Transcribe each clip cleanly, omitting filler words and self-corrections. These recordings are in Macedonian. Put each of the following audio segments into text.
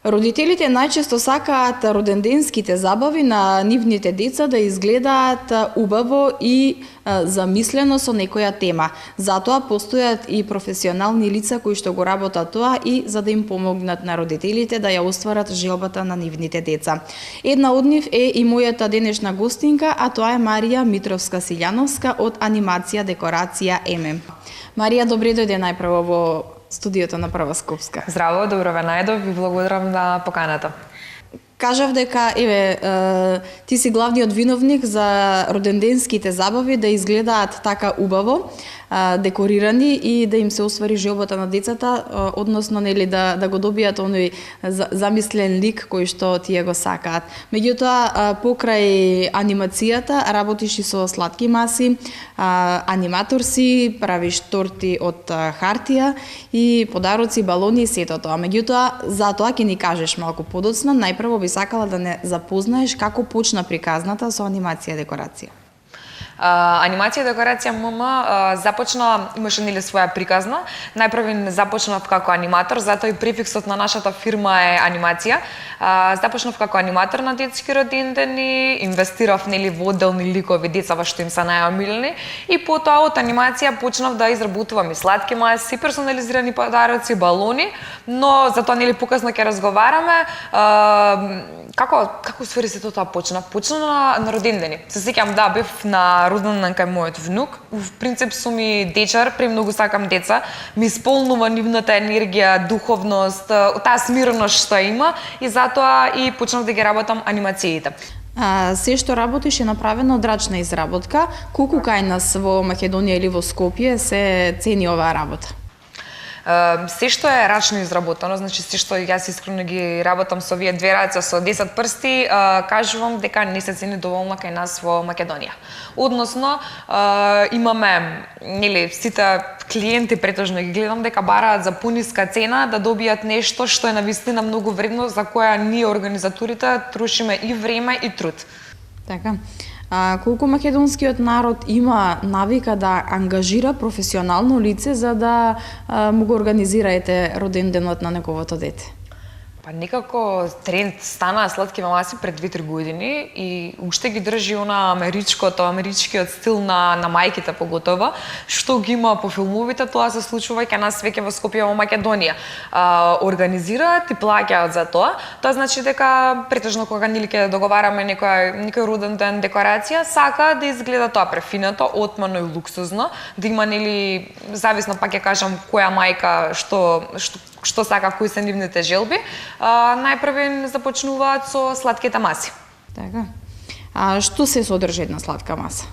Родителите најчесто сакаат роденденските забави на нивните деца да изгледаат убаво и замислено со некоја тема. Затоа постојат и професионални лица кои што го работат тоа и за да им помогнат на родителите да ја остварат желбата на нивните деца. Една од нив е и мојата денешна гостинка, а тоа е Марија Митровска-Силјановска од анимација декорација ММ. Марија, добре дојде најпрво во студиото на Прва Скопска. Здраво, добро ве најдов, ви благодарам на поканата. Кажав дека, ти си главниот виновник за роденденските забави да изгледаат така убаво, декорирани и да им се оствари желбата на децата, односно нели да го добијат оној замислен лик кој што тие го сакаат. Меѓутоа, покрај анимацијата работиш и со сладки маси, аниматор си, правиш торти од хартија и подароци, балони и сето тоа. Меѓутоа, затоа ќе ни кажеш малку подоцна, најпрво би сакала да не запознаеш како почна приказната со анимација декорација. Анимација декорација ММ започна, имаше нели своја приказна. Најпрво започнав како аниматор, затоа и префиксот на нашата фирма е анимација. Започнав како аниматор на детски родендени, инвестирав нели во отделни ликови деца во што им се најомилени и потоа од анимација почнав да изработувам и сладки маси, персонализирани подароци, балони, но за тоа нели покасно ќе разговараме. Како ствари се тоа почна? Почна на родендени. Се сеќам да бев на роденден кај мојот внук. В принцип сум и дечар, премногу сакам деца. Ми исполнува нивната енергија, духовност, таа смиреност што има и затоа и почнав да ги работам анимациите. Се што работиш е направено од рачна изработка. Колку кај нас во Македонија или во Скопје се цени оваа работа? Се што е рачно изработено, значи се што јас искрено ги работам со овие две раце со 10 прсти, кажувам дека не се цени доволно кај нас во Македонија. Односно, имаме нели сите клиенти претежно ги гледам дека бараат за пониска цена да добијат нешто што е навистина многу вредно, за која ние организаторите трошиме и време и труд. Така. Колку македонскиот народ има навика да ангажира професионално лице за да му го организираете роденденот на неговото дете? Па некако тренд стана сладки маси пред 2-3 години и уште ги држи америчкиот стил на мајките поготово, што ги има по филмовите, тоа се случува кај нас веќе во Скопје во Македонија. Организираат и плаќаат за тоа. Тоа значи дека претежно кога нели ќе договараме некој роден ден декорација, сака да изгледа тоа префинато, отмано и луксузно, да има нели зависно пак ќе кажам која мајка што сака, кои се нивните желби, најпрво започнуваат со сладките маси. Така. А што се содржи една сладка маса?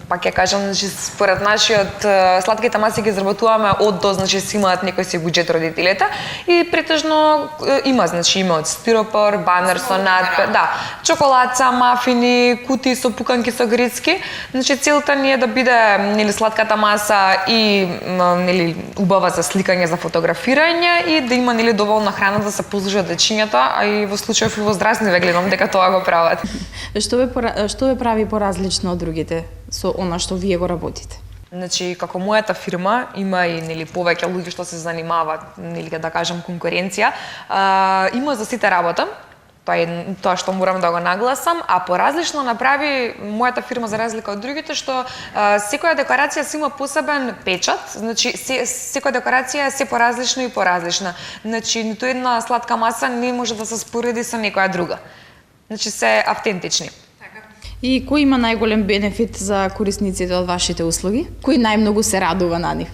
Пак ќе кажам, значи според нашиот сладките маси ги изработуваме од до, значи си имаат некој си буџет родителите и претежно има од стиропор, банер со надпис, чоколадца, мафини, кутии со пуканки со грицки. Значи целта ни е да биде нели сладката маса и нели убава за сликање, за фотографирање и да има нели доволна храна да се послужат дечињата, а и во случајов и во здравствени гледам дека тоа го прават. Што ве прави поразлично од другите со она што вие го работите? Значи, како мојата фирма има и нели повеќе луѓе што се занимаваат, нели да кажам конкуренција, има за сите работа. Тоа што морам да го нагласам, а поразлично направи мојата фирма за разлика од другите што секоја декорација си има посебен печат, значи секоја декорација е се поразлична и поразлична. Значи ниту една сладка маса не може да се спореди со некоја друга. Значи се автентични. И кој има најголем бенефит за корисниците од вашите услуги? Кој најмногу се радува на нив?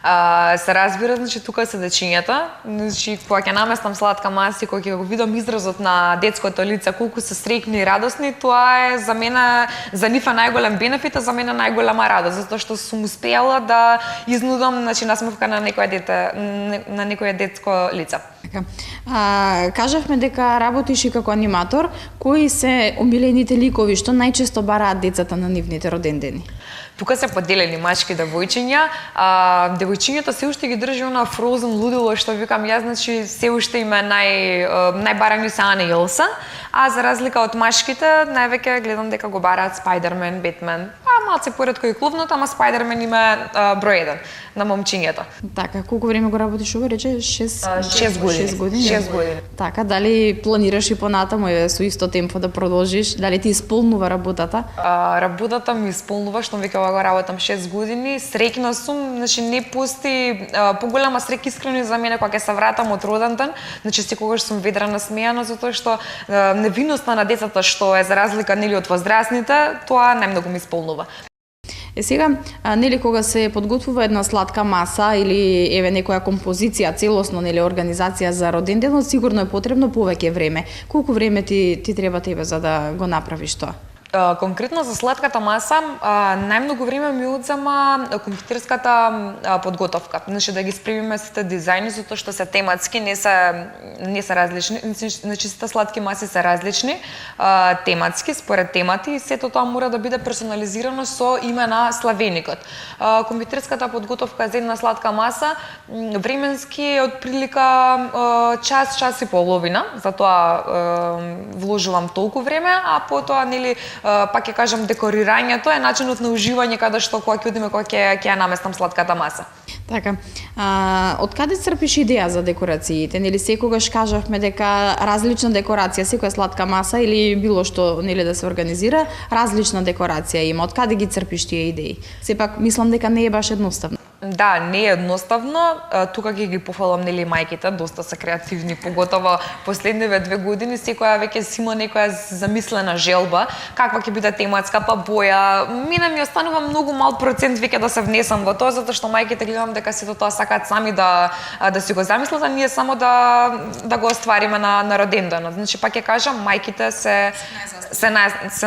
Се разбира, значи тука се дечињата, значи кога ќе наместам сладка маса и кога ќе го видам изразот на детското лице колку се среќни и радосни, тоа е за мене, за нив е најголем бенефит, а за мене најголема радост, затоа што сум успеала да изнудам значи насмевка на некое дете, на некое детско лице. Кажавме дека работиш и како аниматор, кои се омилените ликови што најчесто бараат децата на нивните родендени? Тука се поделени мачки и девојчиња. Девојчињата се уште ги држи она фрозен лудило што викам јас, значи се уште има најбарани се Ана и Елса, а за разлика од машките највеќе гледам дека го бараат Спајдермен, Бетмен, малце поредко и клубното, ама Спајдермен им е број 1 на момчињата. Така, колку време го работиш ова, рече 6 години. 6 години. 6 години. Така, дали планираш и понатаму со исто темпо да продолжиш? Дали ти исполнува работата? Работата ми исполнува, што веќе ова го работам 6 години. Среќна сум, значи не постои поголема среќа искрено за мене кога ќе се вратам од роден ден. Значи секогаш сум ведра насмејана затоа што невинноста на децата што е за разлика нели од возрастните, тоа најмногу ми исполнува. Сега, нели кога се подготвува една сладка маса или еве некоја композиција, целосно нели организација за роден ден, сигурно е потребно повеќе време. Колку време ти треба тебе за да го направиш тоа? Конкретно за сладката маса, најмногу време ми одзема компјутерската подготовка. Значи да ги спремиме сите дизајни, затоа што се тематски, не се различни. Значи сите сладки маси се различни, тематски, според темати, и сето тоа мора да биде персонализирано со име на славеникот. Компјутерската подготовка за една сладка маса временски е отприлика час и половина, затоа вложувам толку време, а потоа нели пак ќе кажам, декорирањето е начинот на уживање каде што кога ќе одиме, кога ќе ја наместам сладката маса. Така, од каде црпиш идеја за декорациите? Нели секогаш кажавме дека различна декорација, секоја сладка маса или било што нели да се организира, различна декорација има. Од каде ги црпиш тие идеи? Сепак мислам дека не е баш едноставно. Да, не е едноставно. Тука ги пофалам нели мајките, доста се креативни, поготово последниве 2 години секоја веќе си има некоја замислена желба, каква ќе биде тематска, па боја. Мене ми останува многу мал процент веќе да се внесам во тоа, затоа што мајките гледам дека сето тоа сакаат сами да си го замислат, а ние само да го оствариме на роден ден. Значи пак ќе кажам, мајките се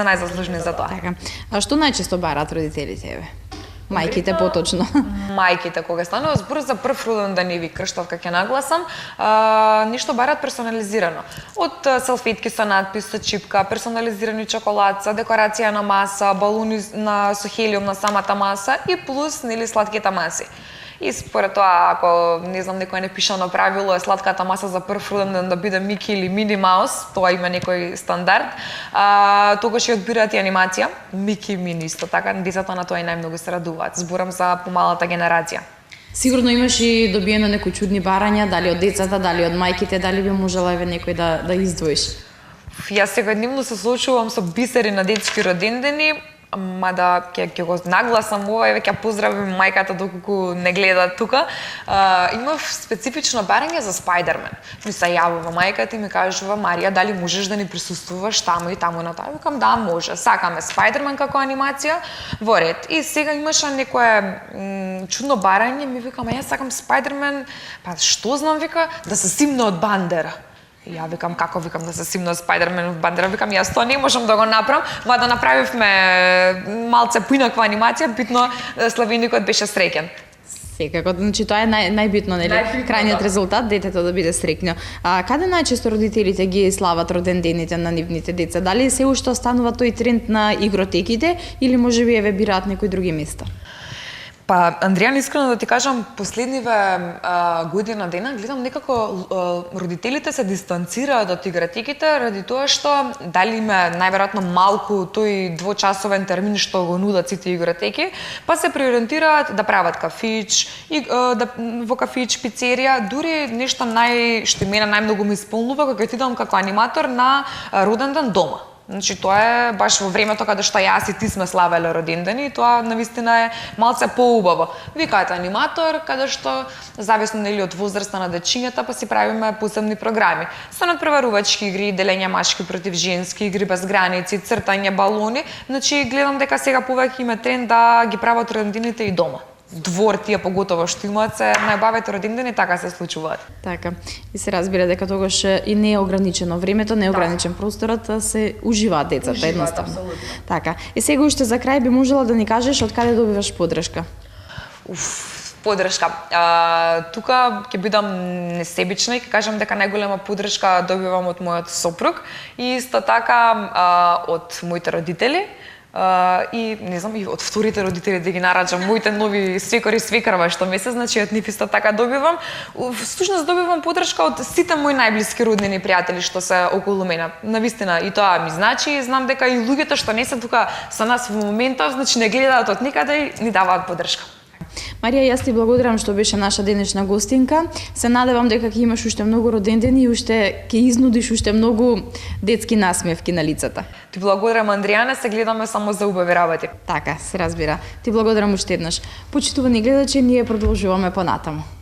најзаслужни за тоа. Така. А што најчесто бараат родителите еве? Мајките поточно. Мајките, кога станува збор за прв роден ден или крштовка ќе нагласам, ништо бараат персонализирано. Од салфетки со надпис, со чипка, персонализирани чоколадца, декорација на маса, балуни со хелиум на самата маса и плюс нели сладките маси. И според тоа, ако не знам некој непишано правило е сладката маса за прв роден ден да биде Мики или Мини Маус, тоа има некој стандард, тогаш ја одбираат и анимација, Мики и Мини исто така, децата на тоа и најмногу се радуваат. Зборам за помалата генерација. Сигурно имаш и добиено некои чудни барања, дали од децата, дали од мајките, дали би можела еве некој да издвоиш? Јас секојдневно се соочувам со бисери на детски родендени, мада ќе го нагласам ова и веќе поздравим мајката доколку не гледа тука. Имав специфично барање за Спајдермен. Ми се јавува мајката и ми кажува: Марија, дали можеш да ни присуствуваш таму и таму на тоа? Викам да, може. Сакаме Спајдермен како анимација во ред. И сега имаше некое чудно барање, ми викам: јас сакам Спајдермен, па што знам, вика, да се симне од бандера. Ја викам, како викам да се симна Спајдермен од бандера, викам јас тоа не можам да го направам, ма да направивме малце поинаква анимација, битно славеникот беше среќен. Секако, значи тоа е најбитно, нели? Крајниот резултат, детето да биде среќно. Каде најчесто родителите ги слават родендените на нивните деца? Дали се уште останува тој тренд на игротеките или можеби еве бираат некои други места? Па, Андријан, искрено да ти кажам, последниве година дена гледам некако родителите се дистанцираат од игротеките ради тоа што дали има најверојатно малку тој двочасовен термин што го нудат сите игротеки, па се преориентираат да прават кафич, во кафич, пицерија, дури нешто што мене најмногу ме исполнува кога ќе идам како аниматор на роден ден дома. Значи тоа е баш во времето каде што јас и ти сме славеле родендени и тоа навистина е малце поубаво. Викаат аниматор каде што зависно нели од возраста на дечињата па си правиме посебни програми. Со надпреварувачки игри, делење машки против женски, игри без граници, цртање, балони. Значи гледам дека сега повеќе има тренд да ги прават родендените и дома. Двор тие поготово што имаат се најбавите родендени така се случуваат. Така. И се разбира дека тогаш и не е ограничено времето, не е ограничен просторот, се уживаат децата едноставно. Апсолутно. Така. И сега уште за крај би можела да ни кажеш од каде добиваш подршка? Подршка. Тука ќе бидам несебична и ќе кажам дека најголема подршка добивам од мојот сопруг и исто така од моите родители, и не знам, и од вторите родители да ги нараѓам моите нови свекори и свекрва што месец, значи од нив исто така добивам. Всушност добивам поддршка од сите мои најблиски роднини пријатели што се околу мене. Навистина и тоа ми значи, знам дека и луѓето што не се тука со нас во моментов, значи не гледаат од никаде и ни даваат поддршка. Марија, јас ти благодарам што беше наша денешна гостинка. Се надевам дека ќе имаш уште многу родендени и уште ќе изнудиш уште многу детски насмевки на лицата. Ти благодарам, Андријана, се гледаме само за убави работи. Така, се разбира. Ти благодарам уште еднаш. Почитувани гледачи, ние продолжуваме понатаму.